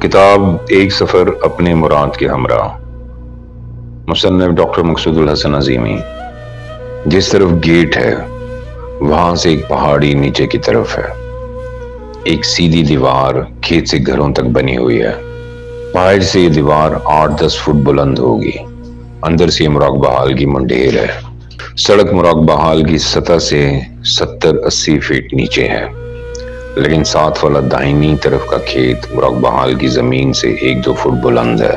کتاب ایک سفر اپنے مراد کے ہمراہ، مصنف ڈاکٹر مقصود الحسن عظیمی۔ جس طرف گیٹ ہے وہاں سے ایک پہاڑی نیچے کی طرف ہے۔ ایک سیدھی دیوار کھیت سے گھروں تک بنی ہوئی ہے۔ باہر سے یہ دیوار 8-10 فٹ بلند ہوگی۔ اندر سے یہ مراقبہ حال کی منڈیر ہے۔ سڑک مراقبہ حال کی سطح سے 70-80 فٹ نیچے ہے، لیکن ساتھ والا دائنی طرف کا کھیت مراقبہ حال کی زمین سے 1-2 فٹ بلند ہے۔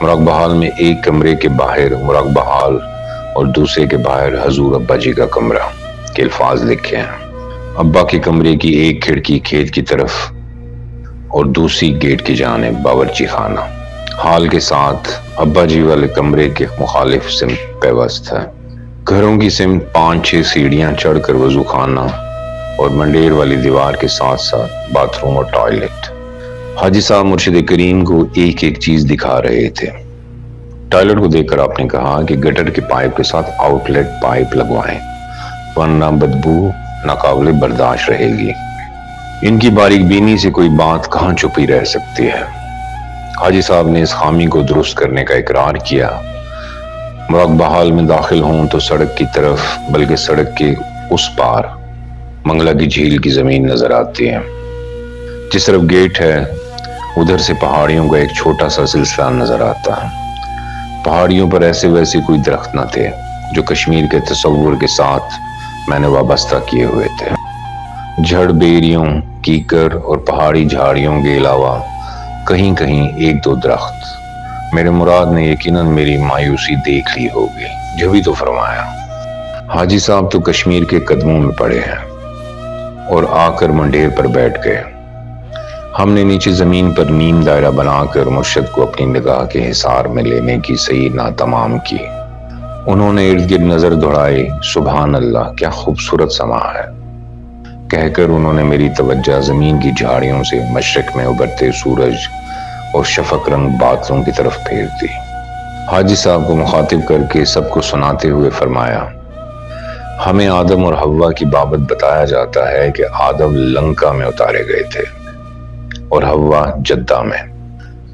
مراقبہ حال میں ایک کمرے کے باہر مراقبہ حال اور دوسرے کے باہر حضور ابا جی کا کمرہ کے الفاظ لکھے ہیں۔ ابا کے کمرے کی ایک کھڑکی کھیت کی طرف اور دوسری گیٹ کی جانب باورچی خانہ۔ حال کے ساتھ ابا جی والے کمرے کے مخالف سمت پیوست ہے۔ گھروں کی سمت 5-6 سیڑھیاں چڑھ کر وضو خانہ اور منڈیر والی دیوار کے ساتھ ساتھ باتھ روم اور ٹوائلٹ۔ حاجی صاحب مرشد کریم کو ایک ایک چیز دکھا رہے تھے۔ ٹوائلٹ کو دیکھ کر آپ نے کہا کہ گٹر کے پائپ کے ساتھ آؤٹ لیٹ پائپ لگوائیں، ورنہ بدبو ناقابل برداشت رہے گی۔ ان کی باریک بینی سے کوئی بات کہاں چھپی رہ سکتی ہے۔ حاجی صاحب نے اس خامی کو درست کرنے کا اقرار کیا۔ مراقبہ حال میں داخل ہوں تو سڑک کی طرف بلکہ سڑک کے اس پار منگلہ کی جھیل کی زمین نظر آتی ہے۔ جس طرف گیٹ ہے ادھر سے پہاڑیوں کا ایک چھوٹا سا سلسلہ نظر آتا ہے۔ پہاڑیوں پر ایسے ویسے کوئی درخت نہ تھے جو کشمیر کے تصور کے ساتھ میں نے وابستہ کیے ہوئے تھے۔ جھڑ بیریوں، کیکر اور پہاڑی جھاڑیوں کے علاوہ کہیں کہیں 1-2 درخت۔ میرے مراد نے یقیناً میری مایوسی دیکھ لی ہوگی، جبھی تو فرمایا۔ حاجی صاحب تو کشمیر کے قدموں میں پڑے ہیں اور آ کر منڈیر پر بیٹھ گئے۔ ہم نے نیچے زمین پر نیم دائرہ بنا کر مرشد کو اپنی نگاہ کے حصار میں لینے کی صحیح ناتمام کی۔ انہوں نے ارد گرد نظر دوڑائی۔ سبحان اللہ، کیا خوبصورت سما ہے، کہہ کر انہوں نے میری توجہ زمین کی جھاڑیوں سے مشرق میں ابھرتے سورج اور شفق رنگ بادلوں کی طرف پھیر دی۔ حاجی صاحب کو مخاطب کر کے سب کو سناتے ہوئے فرمایا، ہمیں آدم اور حوا کی بابت بتایا جاتا ہے کہ آدم لنکا میں اتارے گئے تھے اور حوا جدہ میں۔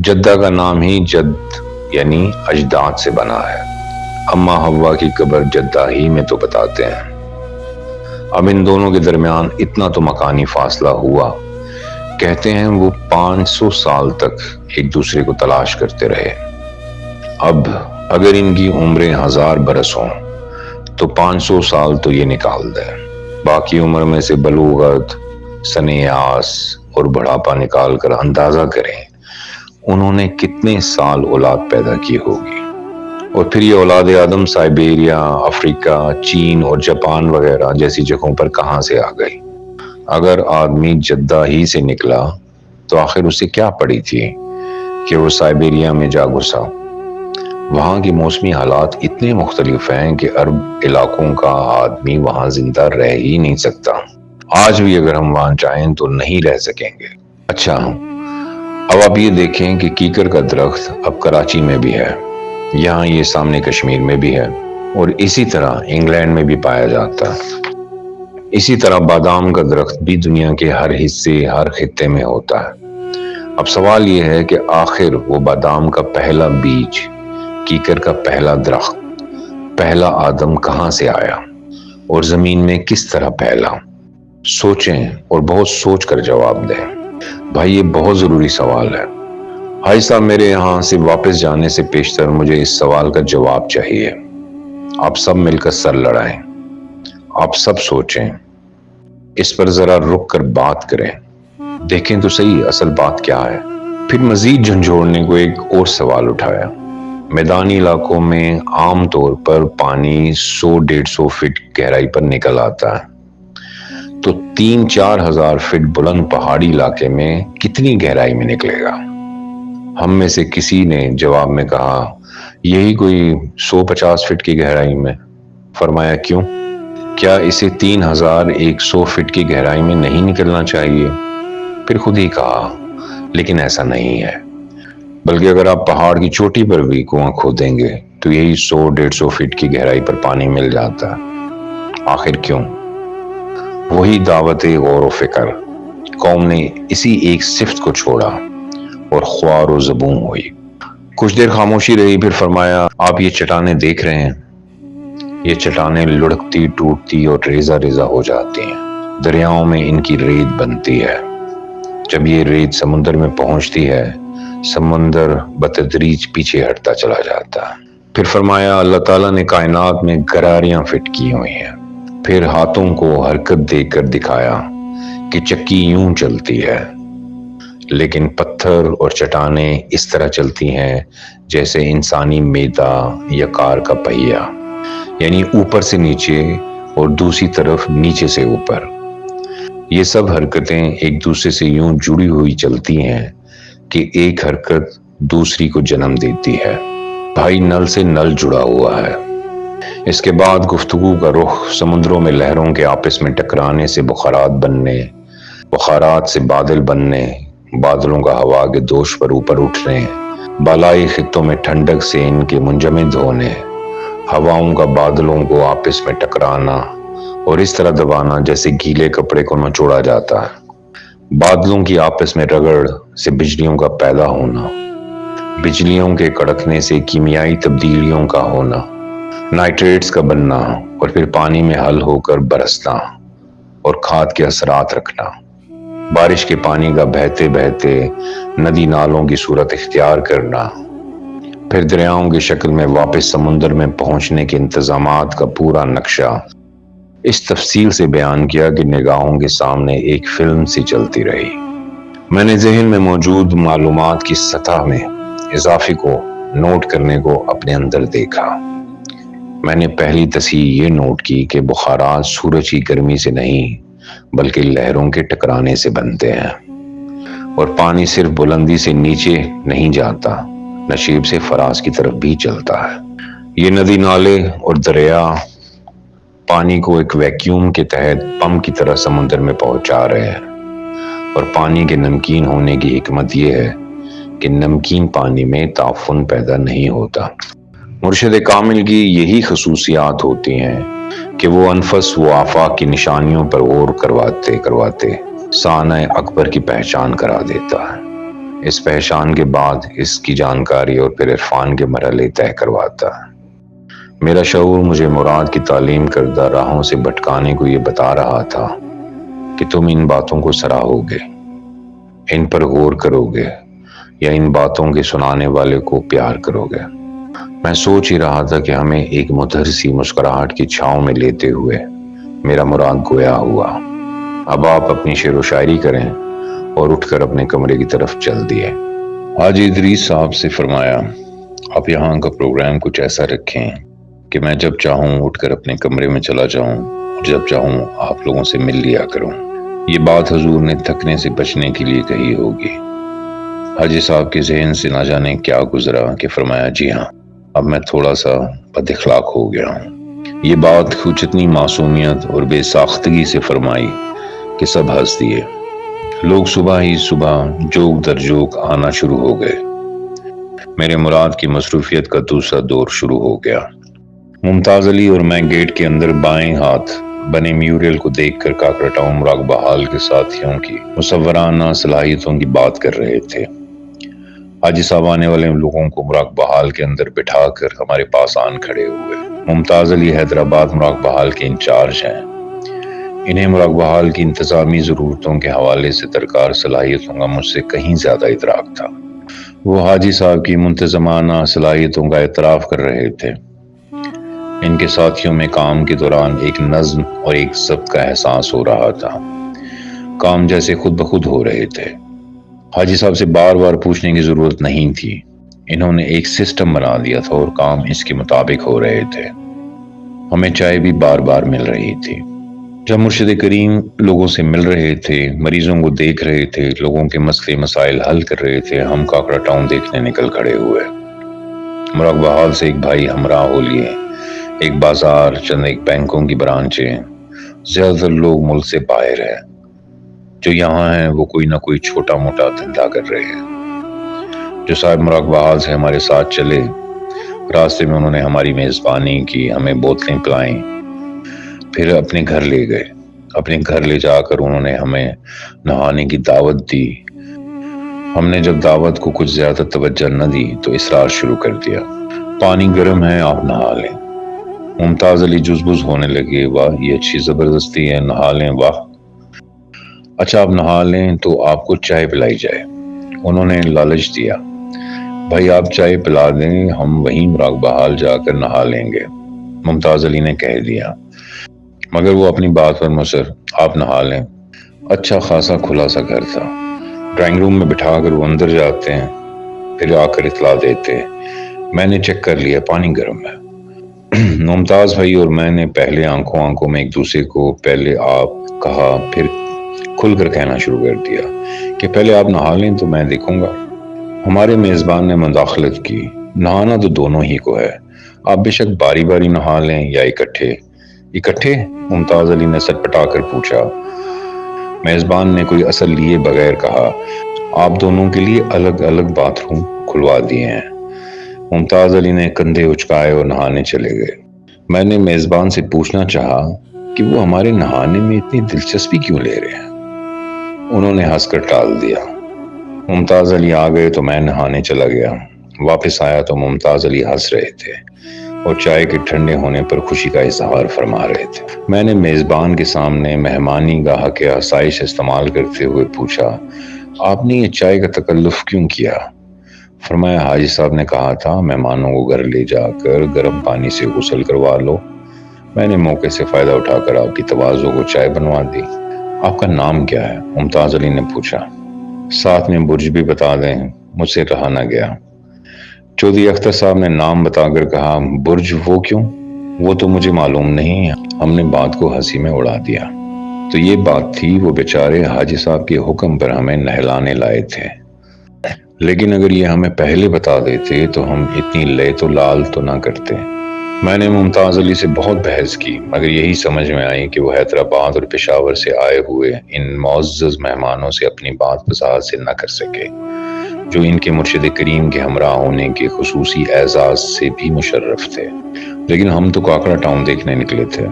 جدہ کا نام ہی جد یعنی اجداد سے بنا ہے۔ اما حوا کی قبر جدہ ہی میں تو بتاتے ہیں۔ اب ان دونوں کے درمیان اتنا تو مکانی فاصلہ ہوا، کہتے ہیں وہ 500 سال تک ایک دوسرے کو تلاش کرتے رہے۔ اب اگر ان کی عمریں 1000 برس ہوں تو 500 سال تو یہ نکال دیں، باقی عمر میں سے بلوغت، سنیاس اور بڑھاپا نکال کر اندازہ کریں انہوں نے کتنے سال اولاد پیدا کی ہوگی۔ اور پھر یہ اولاد آدم سائبیریا، افریقہ، چین اور جاپان وغیرہ جیسی جگہوں پر کہاں سے آ گئی؟ اگر آدمی جدہ ہی سے نکلا تو آخر اسے کیا پڑی تھی کہ وہ سائبیریا میں جا گھسا؟ وہاں کی موسمی حالات اتنے مختلف ہیں کہ عرب علاقوں کا آدمی وہاں زندہ رہ ہی نہیں سکتا۔ آج بھی اگر ہم وہاں چاہیں تو نہیں رہ سکیں گے۔ اچھا، اب آپ یہ دیکھیں کہ کیکر کا درخت اب کراچی میں بھی ہے، یہاں یہ سامنے کشمیر میں بھی ہے، اور اسی طرح انگلینڈ میں بھی پایا جاتا ہے۔ اسی طرح بادام کا درخت بھی دنیا کے ہر حصے، ہر خطے میں ہوتا ہے۔ اب سوال یہ ہے کہ آخر وہ بادام کا پہلا بیج، کیکر کا پہلا درخت، پہلا آدم کہاں سے آیا اور زمین میں کس طرح پھیلا؟ سوچیں اور بہت سوچ کر جواب دیں۔ بھائی، یہ بہت ضروری سوال ہے۔ حاجی صاحب، میرے یہاں سے واپس جانے سے پیشتر مجھے اس سوال کا جواب چاہیے۔ آپ سب مل کر سر لڑائیں، آپ سب سوچیں، اس پر ذرا رک کر بات کریں، دیکھیں تو صحیح اصل بات کیا ہے۔ پھر مزید جھنجھوڑنے کو ایک اور سوال اٹھایا۔ میدانی علاقوں میں عام طور پر پانی 100-150 فٹ گہرائی پر نکل آتا ہے، تو 3-4 ہزار فٹ بلند پہاڑی علاقے میں کتنی گہرائی میں نکلے گا؟ ہم میں سے کسی نے جواب میں کہا، یہی کوئی 150 فٹ کی گہرائی میں۔ فرمایا، کیوں؟ کیا اسے 3100 فٹ کی گہرائی میں نہیں نکلنا چاہیے؟ پھر خود ہی کہا، لیکن ایسا نہیں ہے، بلکہ اگر آپ پہاڑ کی چوٹی پر بھی کنواں کھودیں گے تو یہی 100-150 فٹ کی گہرائی پر پانی مل جاتا ہے۔ آخر کیوں؟ وہی دعوت غور و فکر۔ قوم نے اسی ایک صفت کو چھوڑا اور خوار و زبوں ہوئی۔ کچھ دیر خاموشی رہی، پھر فرمایا، آپ یہ چٹانیں دیکھ رہے ہیں؟ یہ چٹانیں لڑکتی ٹوٹتی اور ریزہ ریزہ ہو جاتی ہیں، دریاؤں میں ان کی ریت بنتی ہے۔ جب یہ ریت سمندر میں پہنچتی ہے، سمندر بتدریج پیچھے ہٹتا چلا جاتا ہے۔ پھر فرمایا، اللہ تعالیٰ نے کائنات میں گراریاں فٹ کی ہوئی ہیں، پھر ہاتھوں کو حرکت دے کر دکھایا کہ چکی یوں چلتی ہے، لیکن پتھر اور چٹانیں اس طرح چلتی ہیں جیسے انسانی معدہ یا کار کا پہیہ، یعنی اوپر سے نیچے اور دوسری طرف نیچے سے اوپر۔ یہ سب حرکتیں ایک دوسرے سے یوں جڑی ہوئی چلتی ہیں کہ ایک حرکت دوسری کو جنم دیتی ہے۔ بھائی نل سے نل جڑا ہوا ہے۔ اس کے بعد گفتگو کا رخ سمندروں میں لہروں کے آپس میں ٹکرانے سے بخارات بننے، بخارات سے بادل بننے، بادلوں کا ہوا کے دوش پر اوپر اٹھنے، بالائی خطوں میں ٹھنڈک سے ان کے منجمد ہونے، ہواؤں کا بادلوں کو آپس میں ٹکرانا اور اس طرح دبانا جیسے گیلے کپڑے کو نچوڑا جاتا ہے، بادلوں کی آپس میں رگڑ سے بجلیوں کا پیدا ہونا، بجلیوں کے کڑکنے سے کیمیائی تبدیلیوں کا ہونا، نائٹریٹس کا بننا اور پھر پانی میں حل ہو کر برسنا اور کھاد کے اثرات رکھنا، بارش کے پانی کا بہتے بہتے ندی نالوں کی صورت اختیار کرنا، پھر دریاؤں کی شکل میں واپس سمندر میں پہنچنے کے انتظامات کا پورا نقشہ اس تفصیل سے بیان کیا کہ نگاہوں کے سامنے ایک فلم سی چلتی رہی۔ میں نے ذہن میں موجود معلومات کی سطح میں اضافے کو نوٹ کرنے کو اپنے اندر دیکھا۔ میں نے پہلی تصحیح یہ نوٹ کی کہ بخارات سورج کی گرمی سے نہیں بلکہ لہروں کے ٹکرانے سے بنتے ہیں، اور پانی صرف بلندی سے نیچے نہیں جاتا، نشیب سے فراز کی طرف بھی چلتا ہے۔ یہ ندی نالے اور دریا پانی کو ایک ویکیوم کے تحت پمپ کی طرح سمندر میں پہنچا رہے ہیں، اور پانی کے نمکین ہونے کی حکمت یہ ہے کہ نمکین پانی میں تعفن پیدا نہیں ہوتا۔ مرشد کامل کی یہی خصوصیات ہوتی ہیں کہ وہ انفس و آفاق کی نشانیوں پر غور کرواتے سانع اکبر کی پہچان کرا دیتا ہے۔ اس پہچان کے بعد اس کی جانکاری اور پھر عرفان کے مرحلے طے کرواتا ہے۔ میرا شعور مجھے مراد کی تعلیم کردہ راہوں سے بھٹکانے کو یہ بتا رہا تھا کہ تم ان باتوں کو سراہو گے، ان پر غور کرو گے، یا ان باتوں کے سنانے والے کو پیار کرو گے۔ میں سوچ ہی رہا تھا کہ ہمیں ایک مدھر سی مسکراہٹ کی چھاؤں میں لیتے ہوئے میرا مراد گویا ہوا۔ اب آپ اپنی شعر و شاعری کریں، اور اٹھ کر اپنے کمرے کی طرف چل دیے۔ حاجی ادریس صاحب سے فرمایا، آپ یہاں کا پروگرام کچھ ایسا رکھیں کہ میں جب چاہوں اٹھ کر اپنے کمرے میں چلا جاؤں، جب چاہوں آپ لوگوں سے مل لیا کروں۔ یہ بات حضور نے تھکنے سے بچنے کے لیے کہی ہوگی۔ حاجی صاحب کے ذہن سے نہ جانے کیا گزرا کہ فرمایا، جی ہاں، اب میں تھوڑا سا بد اخلاق ہو گیا ہوں۔ یہ بات کچھ اتنی معصومیت اور بے ساختگی سے فرمائی کہ سب ہنس دیے۔ لوگ صبح ہی صبح جوک در جوک آنا شروع ہو گئے۔ میرے مراد کی مصروفیت کا دوسرا دور شروع ہو گیا۔ ممتاز علی اور میں گیٹ کے اندر بائیں ہاتھ بنے میوریل کو دیکھ کر کاکڑا ٹاؤن مراقبہ حال کے ساتھیوں کی مصورانہ صلاحیتوں کی بات کر رہے تھے۔ حاجی صاحب آنے والے لوگوں کو مراقبہ حال کے اندر بٹھا کر ہمارے پاس آن کھڑے ہوئے۔ ممتاز علی حیدرآباد مراقبہ حال کے انچارج ہیں۔ انہیں مراقبہ حال کی انتظامی ضرورتوں کے حوالے سے درکار صلاحیتوں کا مجھ سے کہیں زیادہ ادراک تھا۔ وہ حاجی صاحب کی منتظمانہ صلاحیتوں کا اعتراف کر رہے تھے۔ ان کے ساتھیوں میں کام کے دوران ایک نظم اور ایک ضبط کا احساس ہو رہا تھا۔ کام جیسے خود بخود ہو رہے تھے۔ حاجی صاحب سے بار بار پوچھنے کی ضرورت نہیں تھی۔ انہوں نے ایک سسٹم بنا دیا تھا اور کام اس کے مطابق ہو رہے تھے۔ ہمیں چائے بھی بار بار مل رہی تھی۔ جب مرشد کریم لوگوں سے مل رہے تھے، مریضوں کو دیکھ رہے تھے، لوگوں کے مسئلے مسائل حل کر رہے تھے، ہم کاکڑا ٹاؤن دیکھنے نکل کھڑے ہوئے۔ مراقبہ حال سے ایک بھائی ہمراہ ہو لیے، ایک بازار، چند ایک بینکوں کی برانچیں۔ زیادہ تر لوگ ملک سے باہر ہیں۔ جو یہاں ہیں وہ کوئی نہ کوئی چھوٹا موٹا دھندا کر رہے ہیں۔ جو صاحب مراقبہ حال سے ہمارے ساتھ چلے، راستے میں انہوں نے ہماری میزبانی کی، ہمیں بوتلیں پلائیں، پھر اپنے گھر لے گئے۔ اپنے گھر لے جا کر انہوں نے ہمیں نہانے کی دعوت دی۔ ہم نے جب دعوت کو کچھ زیادہ توجہ نہ دی تو اصرار شروع کر دیا، پانی گرم ہے، آپ نہا لیں۔ ممتاز علی جزبز ہونے لگے، واہ یہ اچھی زبردستی ہے، نہا لیں، واہ۔ اچھا آپ نہا لیں تو آپ کو چائے پلائی جائے۔ انہوں نے لالچ دیا، بھائی آپ چائے پلا دیں، ہم وہیں مراقبہ حال جا کر نہا لیں گے۔ ممتاز علی نے کہہ دیا، مگر وہ اپنی بات پر مصر، آپ نہا لیں۔ اچھا خاصا کھلا سا گھر تھا، ڈرائنگ روم میں بٹھا کر وہ اندر جاتے ہیں، پھر آ کر اطلاع دیتے، میں نے چیک کر لیا، پانی گرم ہے۔ ممتاز بھائی اور میں نے پہلے آنکھوں میں ایک دوسرے کو پہلے آپ کہا، پھر کھل کر کہنا شروع کر دیا کہ پہلے آپ نہا لیں تو میں دیکھوں گا۔ ہمارے میزبان نے مداخلت کی، نہانا تو دونوں ہی کو ہے، آپ بے شک باری باری نہا لیں یا اکٹھے؟ ممتاز علی نے سر پٹا کر پوچھا۔ میزبان نے کوئی اصل لیے بغیر کہا، آپ دونوں کے لیے الگ الگ باتھ روم کھلوا دیے ہیں۔ ممتاز علی نے کندھے اچکائے اور نہانے چلے گئے۔ میں نے میزبان سے پوچھنا چاہا کہ وہ ہمارے نہانے میں اتنی دلچسپی کیوں لے رہے ہیں؟ انہوں نے ہنس کر ٹال دیا۔ ممتاز علی آ گئے تو میں نہانے چلا گیا، واپس آیا تو ممتاز علی ہنس رہے تھے اور چائے کے ٹھنڈے ہونے پر خوشی کا اظہار فرما رہے تھے۔ میں نے میزبان کے سامنے مہمانی گاہ کے آسائش استعمال کرتے ہوئے پوچھا، آپ نے یہ چائے کا تکلف کیوں کیا؟ فرمایا، حاجی صاحب نے کہا تھا مہمانوں کو گھر لے جا کر گرم پانی سے غسل کروا لو۔ میں نے موقع سے فائدہ اٹھا کر آپ کی تواضع کو چائے بنوا دی۔ آپ کا نام کیا ہے؟ ممتاز علی نے پوچھا۔ ساتھ میں برج بھی بتا دیں، مجھ سے رہا نہ گیا۔ چودھری اختر صاحب نے نام بتا کر کہا، برج وہ کیوں؟ وہ تو مجھے معلوم نہیں۔ ہم نے بات کو ہنسی میں اڑا دیا۔ تو یہ بات تھی، وہ بیچارے حاجی صاحب کے حکم پر ہمیں نہلانے لائے تھے، لیکن اگر یہ ہمیں پہلے بتا دیتے تو ہم اتنی لے تو لال تو نہ کرتے۔ میں نے ممتاز علی سے بہت بحث کی، مگر یہی سمجھ میں آئی کہ وہ حیدرآباد اور پشاور سے آئے ہوئے ان معزز مہمانوں سے اپنی بات وضاحت سے نہ کر سکے، جو ان کے مرشد کریم کے ہمراہ ہونے کے خصوصی اعزاز سے بھی مشرف تھے۔ لیکن ہم تو کاکڑا ٹاؤن دیکھنے نکلے تھے،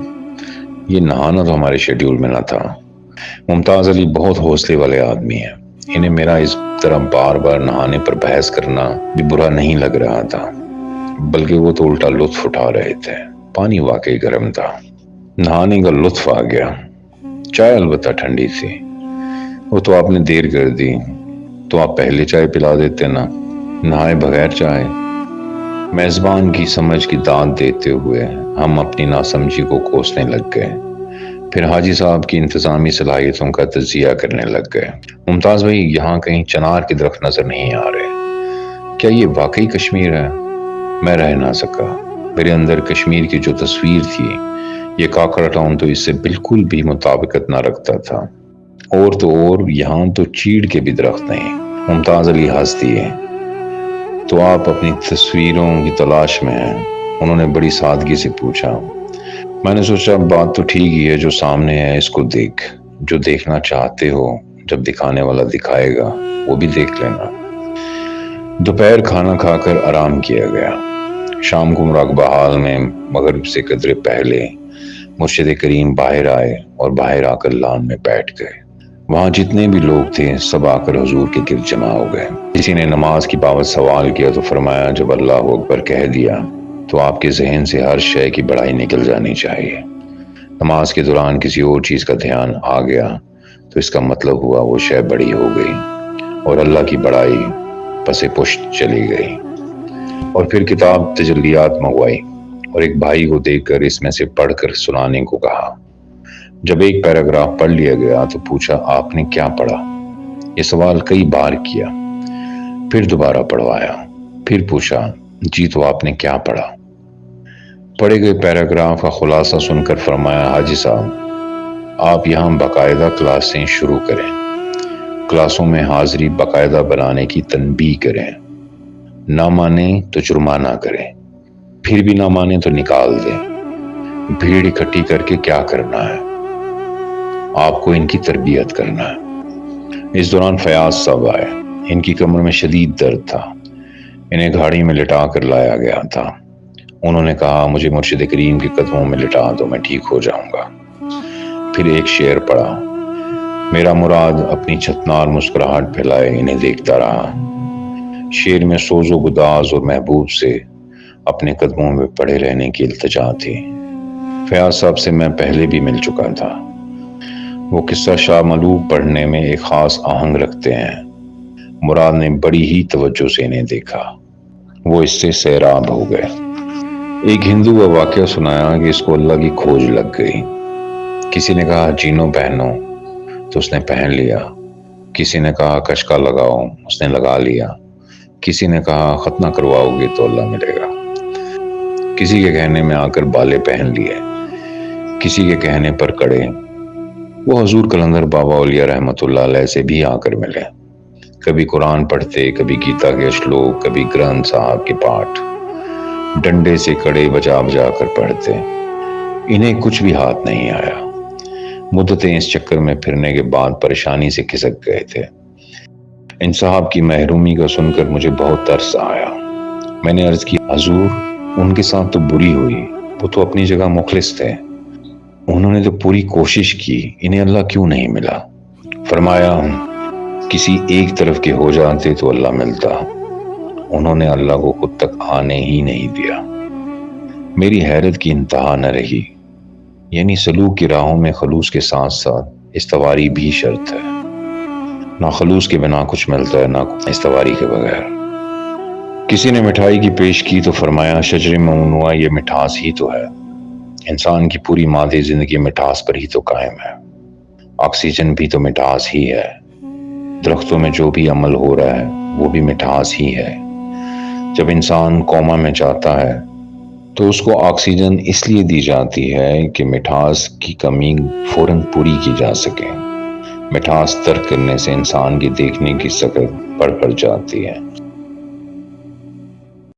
یہ نہانا تو ہمارے شیڈیول میں نہ تھا۔ ممتاز علی بہت حوصلے والے آدمی ہیں، انہیں میرا اس طرح بار بار نہانے پر بحث کرنا بھی برا نہیں لگ رہا تھا، بلکہ وہ تو الٹا لطف اٹھا رہے تھے۔ پانی واقعی گرم تھا، نہانے کا لطف آ گیا۔ چائے البتہ ٹھنڈی تھی۔ وہ تو آپ نے دیر کر دی، تو آپ پہلے چائے پلا دیتے نا، نہائے بغیر چائے۔ میزبان کی سمجھ کی داد دیتے ہوئے ہم اپنی ناسمجھی کو کوسنے لگ گئے، پھر حاجی صاحب کی انتظامی صلاحیتوں کا تجزیہ کرنے لگ گئے۔ ممتاز بھائی، یہاں کہیں چنار کے درخت نظر نہیں آ رہے، کیا یہ واقعی کشمیر ہے؟ میں رہ نہ سکا، میرے اندر کشمیر کی جو تصویر تھی، یہ کاکڑا ٹاؤن تو اس سے بالکل بھی مطابقت نہ رکھتا تھا۔ اور تو اور یہاں تو چیڑ کے بھی درخت نہیں۔ ممتاز علی ہنس دیے، تو آپ اپنی تصویروں کی تلاش میں ہیں؟ انہوں نے بڑی سادگی سے پوچھا۔ میں نے سوچا بات تو ٹھیک ہی ہے، جو سامنے ہے اس کو دیکھ، جو دیکھنا چاہتے ہو جب دکھانے والا دکھائے گا وہ بھی دیکھ لینا۔ دوپہر کھانا کھا کر آرام کیا گیا۔ شام کو مراقبہ حال میں مغرب سے قدرے پہلے مرشد کریم باہر آئے اور باہر آ کر لان میں بیٹھ گئے۔ وہاں جتنے بھی لوگ تھے سب آ کر حضور کے گرد جمع ہو گئے۔ کسی نے نماز کی بابت سوال کیا تو فرمایا، جب اللہ اکبر کہہ دیا تو آپ کے ذہن سے ہر شے کی بڑائی نکل جانی چاہیے۔ نماز کے دوران کسی اور چیز کا دھیان آ گیا تو اس کا مطلب ہوا وہ شے بڑی ہو گئی اور اللہ کی بڑائی پس پشت چلی گئی۔ اور پھر کتاب تجلیات منگوائی اور ایک بھائی کو دیکھ کر اس میں سے پڑھ کر سنانے کو کہا۔ جب ایک پیراگراف پڑھ لیا گیا تو پوچھا، آپ نے کیا پڑھا؟ یہ سوال کئی بار کیا، پھر دوبارہ پڑھوایا، پھر پوچھا، جی تو آپ نے کیا پڑھا؟ پڑھے گئے پیراگراف کا خلاصہ سن کر فرمایا، حاجی صاحب آپ یہاں باقاعدہ کلاسیں شروع کریں، کلاسوں میں حاضری باقاعدہ بنانے کی تنبیہ کریں، نہ مانیں تو جرمانہ کریں، پھر بھی نہ مانیں تو نکال دیں۔ بھیڑ اکٹھی کر کے کیا کرنا ہے؟ آپ کو ان کی تربیت کرنا ہے۔ اس دوران فیاض صاحب آئے، ان کی کمر میں شدید درد تھا، انہیں گھاڑی میں لٹا کر لایا گیا تھا۔ انہوں نے کہا، مجھے مرشد کریم کے قدموں میں لٹا دو، میں ٹھیک ہو جاؤں گا۔ پھر ایک شعر پڑھا، میرا مراد اپنی چھتنار مسکراہٹ پھیلائے انہیں دیکھتا رہا۔ شعر میں سوز و گداز اور محبوب سے اپنے قدموں میں پڑے رہنے کی التجا تھی۔ فیاض صاحب سے میں پہلے بھی مل چکا تھا۔ وہ قصہ شاہ ملوک پڑھنے میں ایک خاص آہنگ رکھتے ہیں۔ مراد نے بڑی ہی توجہ سے انہیں دیکھا۔ وہ اس سے سیراب ہو گئے۔ ایک ہندو کا واقعہ سنایا کہ اس کو اللہ کی کھوج لگ گئی۔ کسی نے کہا جینو پہنو تو اس نے پہن لیا، کسی نے کہا کشکا لگاؤ، اس نے لگا لیا، کسی نے کہا ختنہ کرواؤ گے تو اللہ ملے گا، کسی کے کہنے میں آ کر بالے پہن لیے، کسی کے کہنے پر کڑے۔ وہ حضور قلندر بابا اولیاء رحمت اللہ علیہ سے بھی آ کر ملے۔ کبھی قرآن پڑھتے، کبھی گیتا کے اشلوک، کبھی گرنتھ صاحب کے پاٹھ، ڈنڈے سے کڑے بجا بجا کر پڑھتے۔ انہیں کچھ بھی ہاتھ نہیں آیا۔ مدتیں اس چکر میں پھرنے کے بعد پریشانی سے کھسک گئے تھے۔ ان صاحب کی محرومی کو سن کر مجھے بہت ترس آیا۔ میں نے عرض کی حضور ان کے ساتھ تو بری ہوئی، وہ تو اپنی جگہ مخلص تھے، انہوں نے تو پوری کوشش کی، انہیں اللہ کیوں نہیں ملا؟ فرمایا کسی ایک طرف کے ہو جاتے تو اللہ ملتا، انہوں نے اللہ کو خود تک آنے ہی نہیں دیا۔ میری حیرت کی انتہا نہ رہی۔ یعنی سلوک کی راہوں میں خلوص کے ساتھ ساتھ استواری بھی شرط ہے۔ نہ خلوص کے بنا کچھ ملتا ہے، نہ استواری کے بغیر۔ کسی نے مٹھائی کی پیش کی تو فرمایا شجر ممنوعہ یہ مٹھاس ہی تو ہے۔ انسان کی پوری مادی زندگی مٹھاس پر ہی تو قائم ہے۔ آکسیجن بھی تو مٹھاس ہی ہے۔ درختوں میں جو بھی عمل ہو رہا ہے وہ بھی مٹھاس ہی ہے۔ جب انسان کوما میں جاتا ہے تو اس کو آکسیجن اس لیے دی جاتی ہے کہ مٹھاس کی کمی فوراً پوری کی جا سکے۔ مٹھاس ترک کرنے سے انسان کی دیکھنے کی شکل بڑھ جاتی ہے۔